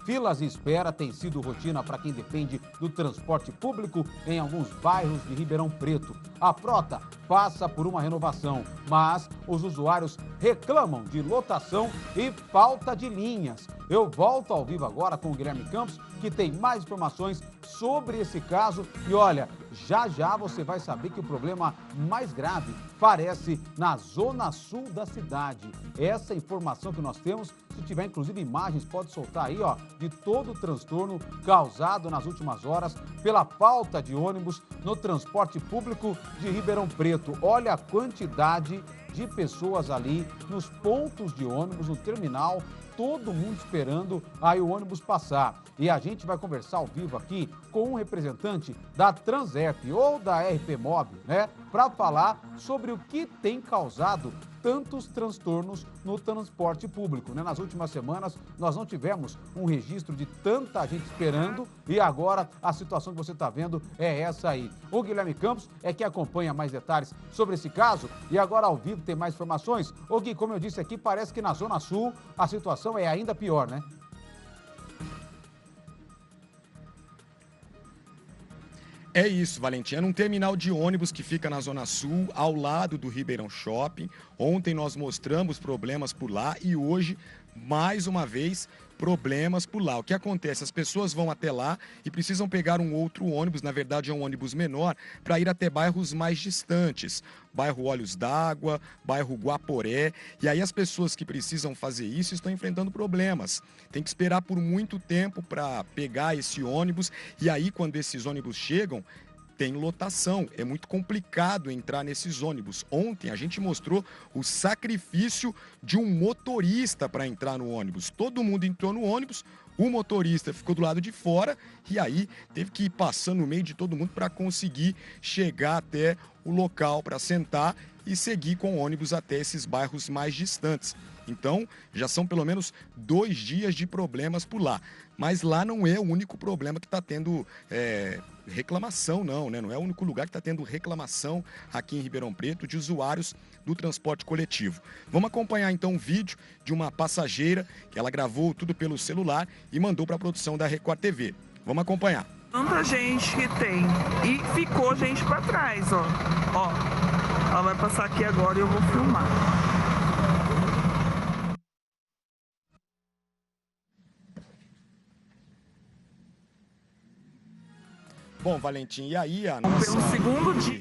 Filas de espera têm sido rotina para quem depende do transporte público em alguns bairros de Ribeirão Preto. A frota passa por uma renovação, mas os usuários reclamam de lotação e falta de linhas. Eu volto ao vivo agora com o Guilherme Campos, que tem mais informações sobre esse caso. E olha, já já você vai saber que o problema mais grave parece na zona sul da cidade. Essa informação que nós temos, se tiver inclusive imagens, pode soltar aí, ó, de todo o transtorno causado nas últimas horas pela falta de ônibus no transporte público de Ribeirão Preto. Olha a quantidade de pessoas ali nos pontos de ônibus, no terminal, todo mundo esperando aí o ônibus passar. E a gente vai conversar ao vivo aqui com um representante da Transerp ou da RP Mob, né? Para falar sobre o que tem causado tantos transtornos no transporte público, né? Nas últimas semanas, nós não tivemos um registro de tanta gente esperando e agora a situação que você está vendo é essa aí. O Guilherme Campos é quem acompanha mais detalhes sobre esse caso e agora ao vivo tem mais informações. Ô Gui, como eu disse aqui, parece que na Zona Sul a situação é ainda pior, né? É isso, Valentim. É num terminal de ônibus que fica na Zona Sul, ao lado do Ribeirão Shopping. Ontem nós mostramos problemas por lá e hoje, mais uma vez, problemas por lá. O que acontece? As pessoas vão até lá e precisam pegar um outro ônibus, na verdade é um ônibus menor, para ir até bairros mais distantes. Bairro Olhos d'Água, bairro Guaporé. E aí as pessoas que precisam fazer isso estão enfrentando problemas. Tem que esperar por muito tempo para pegar esse ônibus. E aí, quando esses ônibus chegam, tem lotação, é muito complicado entrar nesses ônibus. Ontem a gente mostrou o sacrifício de um motorista para entrar no ônibus. Todo mundo entrou no ônibus, o motorista ficou do lado de fora e aí teve que ir passando no meio de todo mundo para conseguir chegar até o local para sentar e seguir com o ônibus até esses bairros mais distantes. Então, já são pelo menos 2 dias de problemas por lá. Mas lá não é o único problema que está tendo reclamação, não, né? Não é o único lugar que está tendo reclamação aqui em Ribeirão Preto de usuários do transporte coletivo. Vamos acompanhar então um vídeo de uma passageira que ela gravou tudo pelo celular e mandou para a produção da Record TV. Vamos acompanhar. Tanta gente que tem e ficou gente para trás, ó. Ó, ela vai passar aqui agora e eu vou filmar. Bom, Valentim, e aí a nossa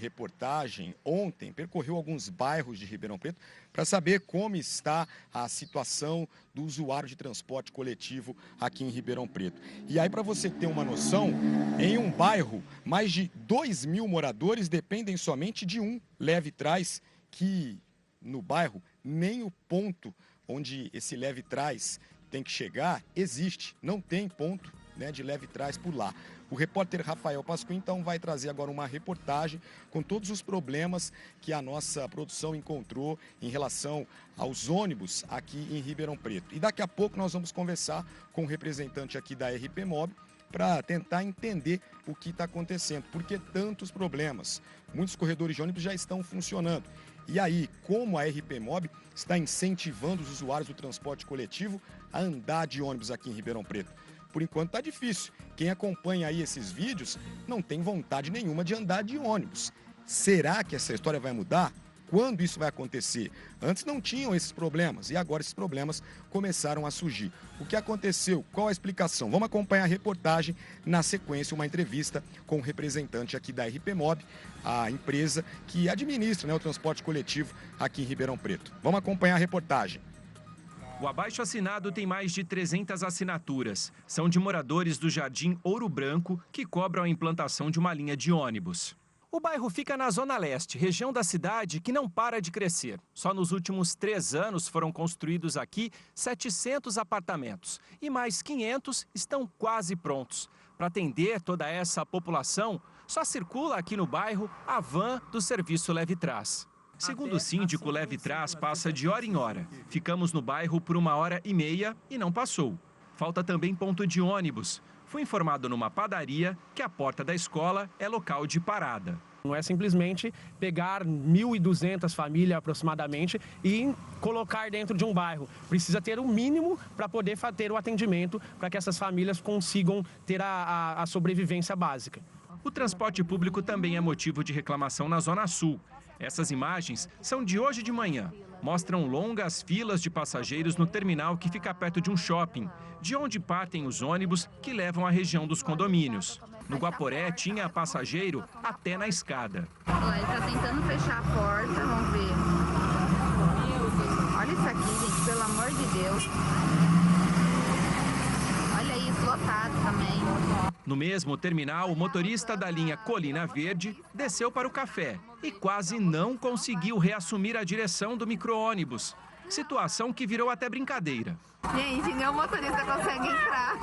reportagem ontem percorreu alguns bairros de Ribeirão Preto para saber como está a situação do usuário de transporte coletivo aqui em Ribeirão Preto. E aí, para você ter uma noção, em um bairro, mais de 2.000 moradores dependem somente de um leve-trás, que no bairro nem o ponto onde esse leve-trás tem que chegar existe, não tem ponto, né, de leve-trás por lá. O repórter Rafael Pasquim, então, vai trazer agora uma reportagem com todos os problemas que a nossa produção encontrou em relação aos ônibus aqui em Ribeirão Preto. E daqui a pouco nós vamos conversar com o representante aqui da RP Mob para tentar entender o que está acontecendo. Por que tantos problemas? Muitos corredores de ônibus já estão funcionando. E aí, como a RP Mob está incentivando os usuários do transporte coletivo a andar de ônibus aqui em Ribeirão Preto? Por enquanto está difícil. Quem acompanha aí esses vídeos não tem vontade nenhuma de andar de ônibus. Será que essa história vai mudar? Quando isso vai acontecer? Antes não tinham esses problemas e agora esses problemas começaram a surgir. O que aconteceu? Qual a explicação? Vamos acompanhar a reportagem. Na sequência, uma entrevista com o representante aqui da RP Mob, a empresa que administra, né, o transporte coletivo aqui em Ribeirão Preto. Vamos acompanhar a reportagem. O abaixo-assinado tem mais de 300 assinaturas. São de moradores do Jardim Ouro Branco que cobram a implantação de uma linha de ônibus. O bairro fica na Zona Leste, região da cidade que não para de crescer. Só nos últimos 3 anos foram construídos aqui 700 apartamentos e mais 500 estão quase prontos. Para atender toda essa população, só circula aqui no bairro a van do serviço Leve-Trás. Segundo o síndico, o Leve-Trás passa de hora em hora. Ficamos no bairro por 1h30 e não passou. Falta também ponto de ônibus. Fui informado numa padaria que a porta da escola é local de parada. Não é simplesmente pegar 1.200 famílias aproximadamente e colocar dentro de um bairro. Precisa ter o mínimo para poder ter o atendimento, para que essas famílias consigam ter a sobrevivência básica. O transporte público também é motivo de reclamação na Zona Sul. Essas imagens são de hoje de manhã. Mostram longas filas de passageiros no terminal que fica perto de um shopping, de onde partem os ônibus que levam à região dos condomínios. No Guaporé tinha passageiro até na escada. Ele está tentando fechar a porta, vamos ver. Olha isso aqui, gente, pelo amor de Deus. Olha isso, lotado também. No mesmo terminal, o motorista da linha Colina Verde desceu para o café e quase não conseguiu reassumir a direção do micro-ônibus. Situação que virou até brincadeira. Gente, nenhum motorista consegue entrar,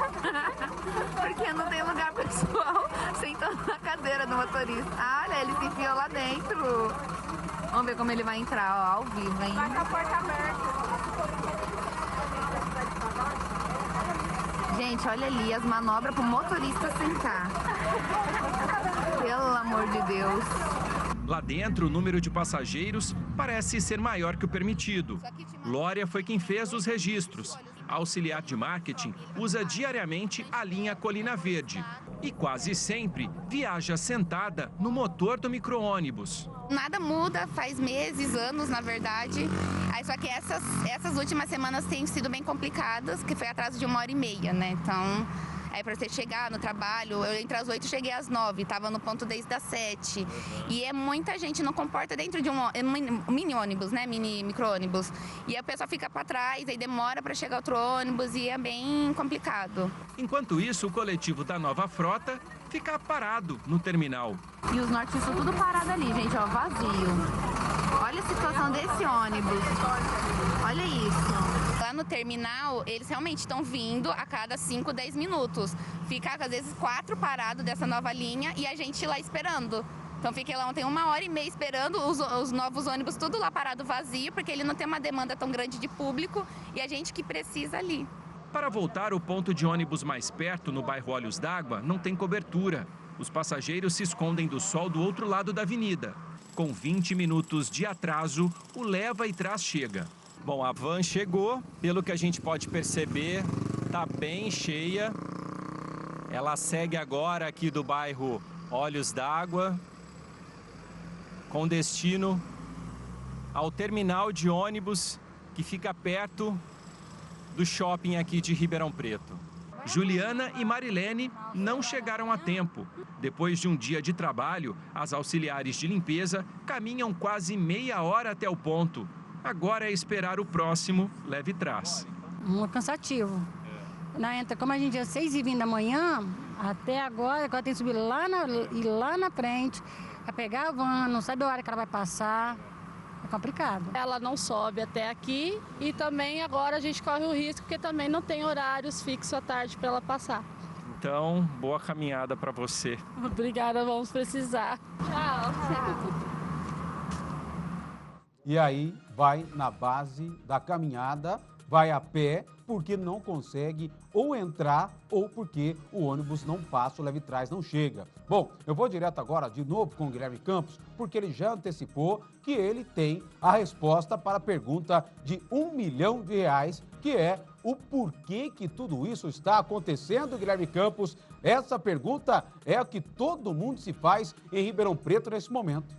porque não tem lugar pessoal sentando na cadeira do motorista. Ah, olha, ele se enfiou lá dentro. Vamos ver como ele vai entrar, ó, ao vivo, hein? Vai com a porta aberta. Gente, olha ali as manobras para o motorista sentar. Pelo amor de Deus. Lá dentro, o número de passageiros parece ser maior que o permitido. Glória foi quem fez os registros. A auxiliar de marketing usa diariamente a linha Colina Verde e quase sempre viaja sentada no motor do micro-ônibus. Nada muda, faz meses, anos, na verdade. Só que essas últimas semanas têm sido bem complicadas, que foi atraso de 1h30, né? Então, para você chegar no trabalho, eu entre as 8 cheguei às 9, estava no ponto desde as 7. E é muita gente, não comporta dentro de um mini ônibus, né? Micro-ônibus. E a pessoa fica para trás, aí demora para chegar outro ônibus e é bem complicado. Enquanto isso, o coletivo da Nova Frota fica parado no terminal. E os nortistas tudo parado ali, gente, ó, vazio. Olha a situação desse ônibus. Olha isso. Lá no terminal, eles realmente estão vindo a cada 5, 10 minutos. Fica, às vezes, 4 parados dessa nova linha e a gente lá esperando. Então, fiquei lá ontem 1h30 esperando os novos ônibus, tudo lá parado vazio, porque ele não tem uma demanda tão grande de público e a gente que precisa ali. Para voltar, o ponto de ônibus mais perto, no bairro Olhos d'Água, não tem cobertura. Os passageiros se escondem do sol do outro lado da avenida. Com 20 minutos de atraso, o leva e traz chega. Bom, a van chegou, pelo que a gente pode perceber, está bem cheia. Ela segue agora aqui do bairro Olhos d'Água, com destino ao terminal de ônibus que fica perto do shopping aqui de Ribeirão Preto. Juliana e Marilene não chegaram a tempo. Depois de um dia de trabalho, as auxiliares de limpeza caminham quase meia hora até o ponto. Agora é esperar o próximo leve trás. Muito cansativo. Como a gente é 6h20 da manhã, até agora tem que subir lá na frente, para pegar a van, não sabe a hora que ela vai passar. É complicado. Ela não sobe até aqui e também agora a gente corre o risco porque também não tem horários fixos à tarde para ela passar. Então, boa caminhada para você. Obrigada, vamos precisar. Tchau. E aí vai na base da caminhada, vai a pé, porque não consegue ou entrar ou porque o ônibus não passa, o leve-trás não chega. Bom, eu vou direto agora de novo com o Guilherme Campos, porque ele já antecipou que ele tem a resposta para a pergunta de R$1 milhão, que é o porquê que tudo isso está acontecendo, Guilherme Campos. Essa pergunta é a que todo mundo se faz em Ribeirão Preto nesse momento.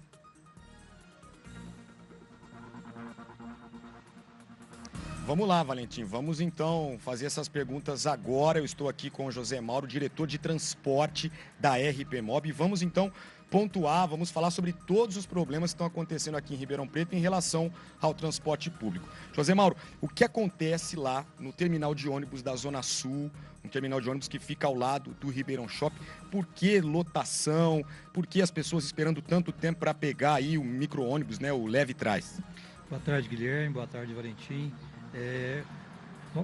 Vamos lá, Valentim. Vamos então fazer essas perguntas agora. Eu estou aqui com o José Mauro, diretor de transporte da RPMob. Vamos então pontuar, vamos falar sobre todos os problemas que estão acontecendo aqui em Ribeirão Preto em relação ao transporte público. José Mauro, o que acontece lá no terminal de ônibus da Zona Sul, um terminal de ônibus que fica ao lado do Ribeirão Shopping? Por que lotação? Por que as pessoas esperando tanto tempo para pegar aí o micro-ônibus, né, o leve-trás? Boa tarde, Guilherme. Boa tarde, Valentim.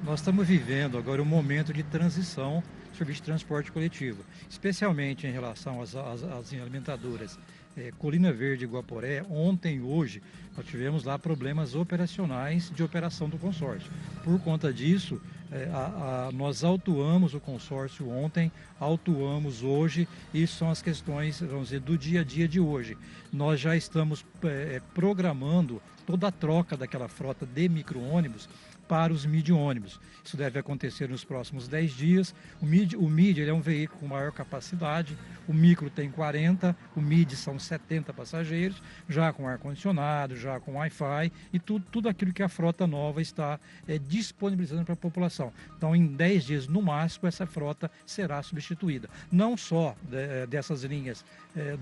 Nós estamos vivendo agora um momento de transição do serviço de transporte coletivo, especialmente em relação às alimentadoras Colina Verde e Guaporé. Ontem e hoje nós tivemos lá problemas operacionais de operação do consórcio. Por conta disso, Nós autuamos o consórcio ontem, autuamos hoje, isso são as questões, vamos dizer, do dia a dia de hoje. Nós já estamos programando toda a troca daquela frota de micro-ônibus para os midi-ônibus. Isso deve acontecer nos próximos 10 dias. O midi ele é um veículo com maior capacidade, o micro tem 40, o midi são 70 passageiros, já com ar-condicionado, já com Wi-Fi e tudo aquilo que a frota nova está disponibilizando para a população. Então, em 10 dias, no máximo, essa frota será substituída. Não só dessas linhas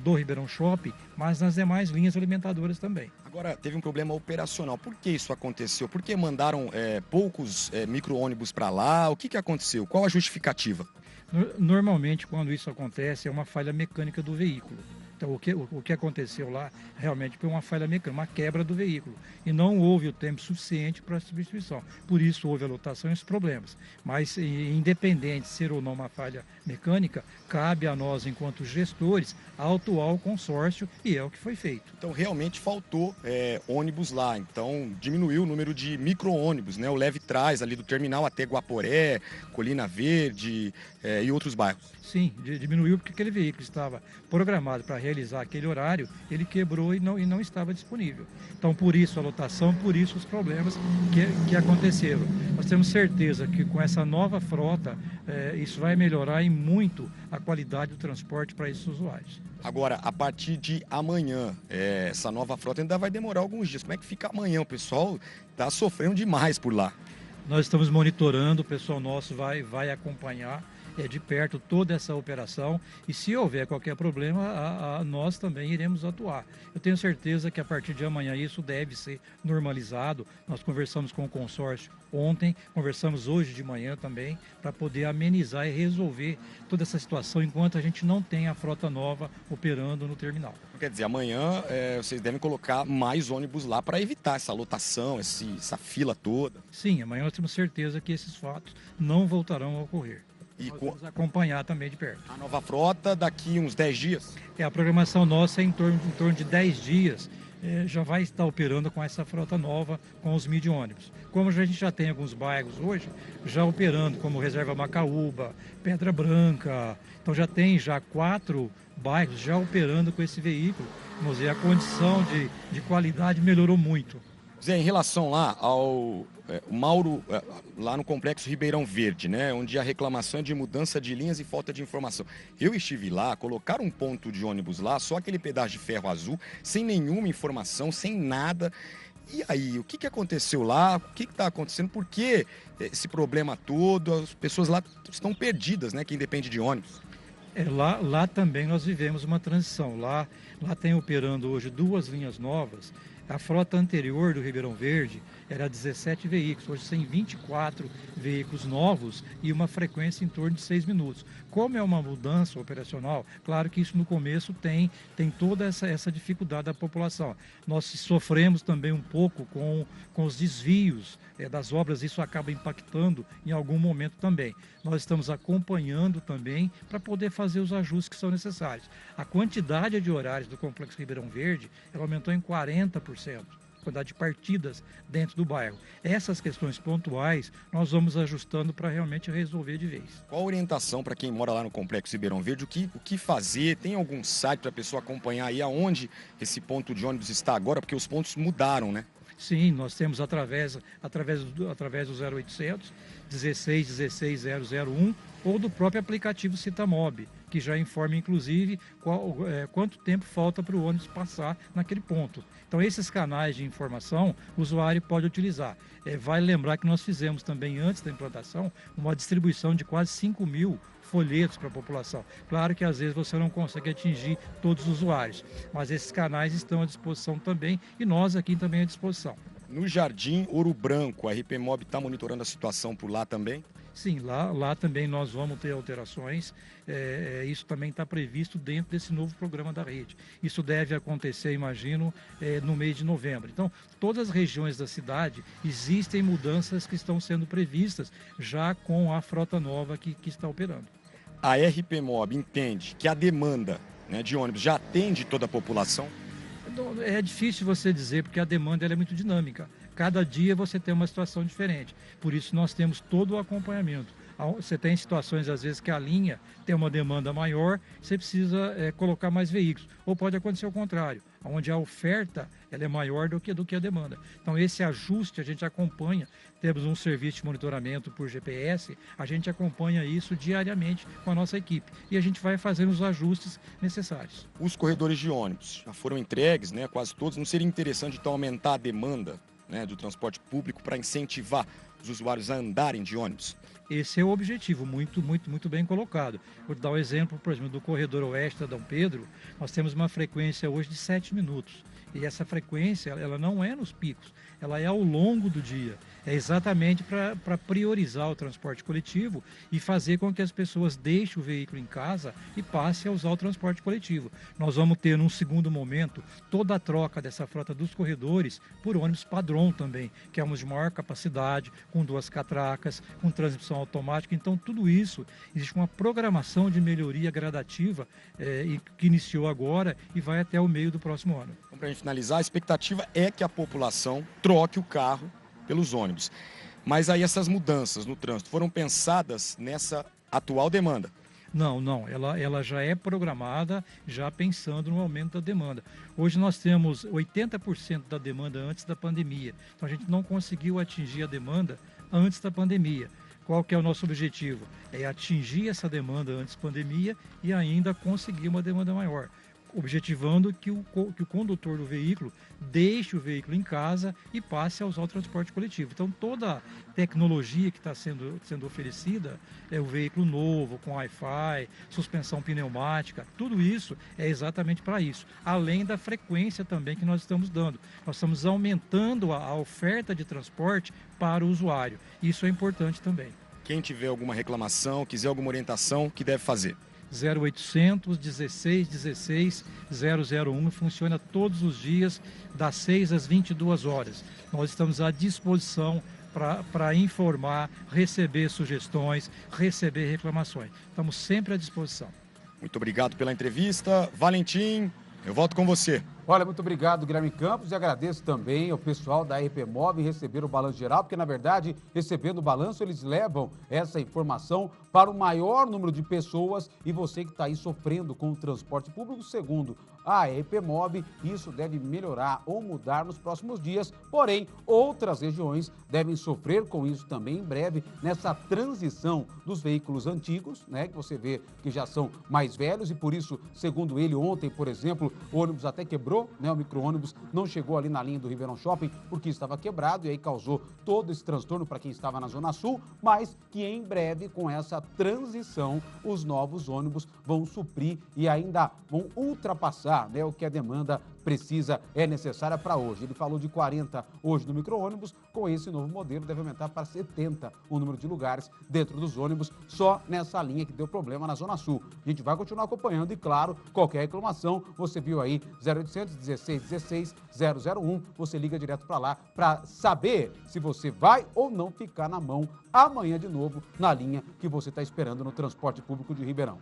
do Ribeirão Shopping, mas nas demais linhas alimentadoras também. Agora, teve um problema operacional. Por que isso aconteceu? Por que mandaram poucos micro-ônibus para lá? O que aconteceu? Qual a justificativa? Normalmente, quando isso acontece, é uma falha mecânica do veículo. Então, o que aconteceu lá realmente foi uma falha mecânica, uma quebra do veículo. E não houve o tempo suficiente para a substituição. Por isso houve a lotação e os problemas. Mas, independente de ser ou não uma falha mecânica, cabe a nós, enquanto gestores, autuar o consórcio e é o que foi feito. Então, realmente faltou ônibus lá. Então, diminuiu o número de micro-ônibus, né? O leve-trás ali do terminal até Guaporé, Colina Verde e outros bairros. Sim, diminuiu porque aquele veículo estava programado para realizar aquele horário, ele quebrou e não estava disponível. Então, por isso a lotação, por isso os problemas que aconteceram. Nós temos certeza que com essa nova frota, isso vai melhorar em muito a qualidade do transporte para esses usuários. Agora, a partir de amanhã, essa nova frota ainda vai demorar alguns dias. Como é que fica amanhã? O pessoal está sofrendo demais por lá. Nós estamos monitorando, o pessoal nosso vai acompanhar de perto toda essa operação e se houver qualquer problema, nós também iremos atuar. Eu tenho certeza que a partir de amanhã isso deve ser normalizado. Nós conversamos com o consórcio ontem, conversamos hoje de manhã também, para poder amenizar e resolver toda essa situação enquanto a gente não tem a frota nova operando no terminal. Quer dizer, amanhã vocês devem colocar mais ônibus lá para evitar essa lotação, essa fila toda? Sim, amanhã nós temos certeza que esses fatos não voltarão a ocorrer. E vamos acompanhar também de perto. A nova frota daqui uns 10 dias? A programação nossa é em torno de 10 dias. Já vai estar operando com essa frota nova, com os midi-ônibus. Como a gente já tem alguns bairros hoje, já operando, como Reserva Macaúba, Pedra Branca. Então já tem 4 bairros já operando com esse veículo. Vamos dizer, a condição de qualidade melhorou muito. Zé, em relação lá ao Mauro, lá no Complexo Ribeirão Verde, né, onde a reclamação é de mudança de linhas e falta de informação. Eu estive lá, colocaram um ponto de ônibus lá, só aquele pedaço de ferro azul, sem nenhuma informação, sem nada. E aí, o que aconteceu lá? O que está acontecendo? Por que esse problema todo? As pessoas lá estão perdidas, né, quem depende de ônibus. Lá também nós vivemos uma transição. Lá tem operando hoje 2 linhas novas. A frota anterior do Ribeirão Verde era 17 veículos, hoje tem 24 veículos novos e uma frequência em torno de 6 minutos. Como é uma mudança operacional, claro que isso no começo tem toda essa dificuldade da população. Nós sofremos também um pouco com os desvios das obras, isso acaba impactando em algum momento também. Nós estamos acompanhando também para poder fazer os ajustes que são necessários. A quantidade de horários do Complexo Ribeirão Verde ela aumentou em 40%. Quantidade de partidas dentro do bairro. Essas questões pontuais nós vamos ajustando para realmente resolver de vez. Qual a orientação para quem mora lá no Complexo Ribeirão Verde? O que fazer? Tem algum site para a pessoa acompanhar aí aonde esse ponto de ônibus está agora? Porque os pontos mudaram, né? Sim, nós temos através do 0800 16 16 001 ou do próprio aplicativo Citamob, que já informa inclusive quanto tempo falta para o ônibus passar naquele ponto. Então esses canais de informação o usuário pode utilizar. Vale lembrar que nós fizemos também antes da implantação uma distribuição de quase 5.000 folhetos para a população. Claro que às vezes você não consegue atingir todos os usuários, mas esses canais estão à disposição também e nós aqui também à disposição. No Jardim Ouro Branco, a RPMob está monitorando a situação por lá também? Sim, lá também nós vamos ter alterações, isso também está previsto dentro desse novo programa da rede. Isso deve acontecer, imagino, no mês de novembro. Então, todas as regiões da cidade existem mudanças que estão sendo previstas já com a frota nova que está operando. A RPMob entende que a demanda, né, de ônibus já atende toda a população? É difícil você dizer, porque a demanda ela é muito dinâmica. Cada dia você tem uma situação diferente. Por isso nós temos todo o acompanhamento. Você tem situações, às vezes, que a linha tem uma demanda maior, você precisa colocar mais veículos. Ou pode acontecer o contrário, onde a oferta ela é maior do que a demanda. Então, esse ajuste a gente acompanha. Temos um serviço de monitoramento por GPS, a gente acompanha isso diariamente com a nossa equipe. E a gente vai fazendo os ajustes necessários. Os corredores de ônibus já foram entregues, né, quase todos. Não seria interessante, então, aumentar a demanda, né, do transporte público para incentivar os usuários a andarem de ônibus? Esse é o objetivo, muito bem colocado. Vou dar um exemplo, por exemplo, do corredor oeste da Dom Pedro, nós temos uma frequência hoje de 7 minutos. E essa frequência, ela não é nos picos, ela é ao longo do dia. É exatamente para priorizar o transporte coletivo e fazer com que as pessoas deixem o veículo em casa e passem a usar o transporte coletivo. Nós vamos ter, num segundo momento, toda a troca dessa frota dos corredores por ônibus padrão também, que é ônibus de maior capacidade, com 2 catracas, com transmissão automática. Então, tudo isso, existe uma programação de melhoria gradativa que iniciou agora e vai até o meio do próximo ano. Então, para a gente finalizar, a expectativa é que a população troque o carro pelos ônibus. Mas aí essas mudanças no trânsito foram pensadas nessa atual demanda? Não, ela já é programada, já pensando no aumento da demanda. Hoje nós temos 80% da demanda antes da pandemia, então a gente não conseguiu atingir a demanda antes da pandemia. Qual que é o nosso objetivo? É atingir essa demanda antes da pandemia e ainda conseguir uma demanda maior, objetivando que o condutor do veículo deixe o veículo em casa e passe a usar o transporte coletivo. Então, toda a tecnologia que está sendo oferecida, o veículo novo, com Wi-Fi, suspensão pneumática, tudo isso é exatamente para isso. Além da frequência também que nós estamos dando. Nós estamos aumentando a oferta de transporte para o usuário. Isso é importante também. Quem tiver alguma reclamação, quiser alguma orientação, o que deve fazer? 0800 16 16 001 funciona todos os dias, das 6 às 22 horas. Nós estamos à disposição para informar, receber sugestões, receber reclamações. Estamos sempre à disposição. Muito obrigado pela entrevista. Valentim, eu volto com você. Olha, muito obrigado, Guilherme Campos, e agradeço também ao pessoal da RPMob receber o balanço geral, porque, na verdade, recebendo o balanço, eles levam essa informação para o maior número de pessoas e você que está aí sofrendo com o transporte público, segundo a RPMob, isso deve melhorar ou mudar nos próximos dias, porém, outras regiões devem sofrer com isso também em breve, nessa transição dos veículos antigos, né, que você vê que já são mais velhos e, por isso, segundo ele, ontem, por exemplo, o ônibus até quebrou, né, o micro-ônibus não chegou ali na linha do Ribeirão Shopping porque estava quebrado e aí causou todo esse transtorno para quem estava na Zona Sul, mas que em breve, com essa transição, os novos ônibus vão suprir e ainda vão ultrapassar, né, o que a demanda precisa, é necessária para hoje. Ele falou de 40 hoje no micro-ônibus, com esse novo modelo deve aumentar para 70 o número de lugares dentro dos ônibus, só nessa linha que deu problema na Zona Sul. A gente vai continuar acompanhando e, claro, qualquer reclamação, você viu aí 0800 16 16 001, você liga direto para lá para saber se você vai ou não ficar na mão amanhã de novo na linha que você está esperando no transporte público de Ribeirão.